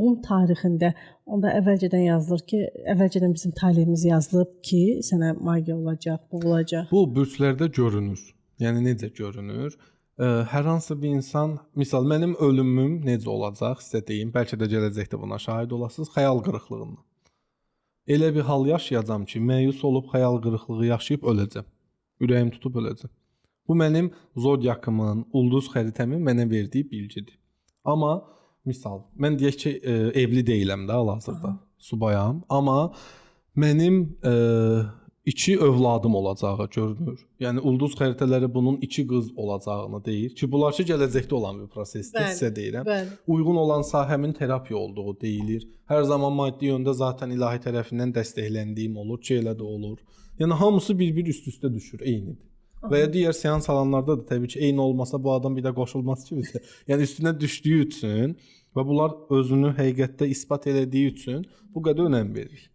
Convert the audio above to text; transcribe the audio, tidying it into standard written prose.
Doğum tarixində onda əvvəlcədən yazılır ki, əvvəlcədən bizim taleyimiz yazılıb ki, sənə magiya olacaq, bu olacaq. Bu bürslərdə görünür. Yəni necə görünür? Hər hansı bir insan, misal mənim ölümüm necə olacaq sizə deyim, bəlkə də gələcəkdə buna şahid olasınız, xəyal qırıqlığından. Elə bir hal yaşayacağam ki, məyus olub xəyal qırıqlığı yaşayıb öləcəm. Ürəyim tutub öləcəm. Bu mənim zodiakımın, ulduz xəritəmin mənə verdiyi bilgidir. Amma misal, mən deyək ki, evli deyiləm də hal-hazırda, subayam, amma mənim 2 övladım olacağı görünür. Yəni ulduz xəritələri bunun 2 qız olacağını deyir ki, bunlar ki gələcəkdə olan bir prosesdir, sizə deyirəm. Bəli. Uyğun olan sahəmin terapiya olduğu deyilir. Hər zaman maddi yöndə zaten ilahi tərəfindən dəstəkləndiyim olur ki, elə də olur. Yəni hamısı bir-bir üst-üstə düşür, eynidir. Və ya digər seans alanlarda da təbii ki, eyni olmasa bu adam bir də qoşulmaz ki, bizə. Yəni üstünə düşdüyü üçün və bunlar özünü həqiqətdə isbat elədiyi üçün bu qədər önəm verir.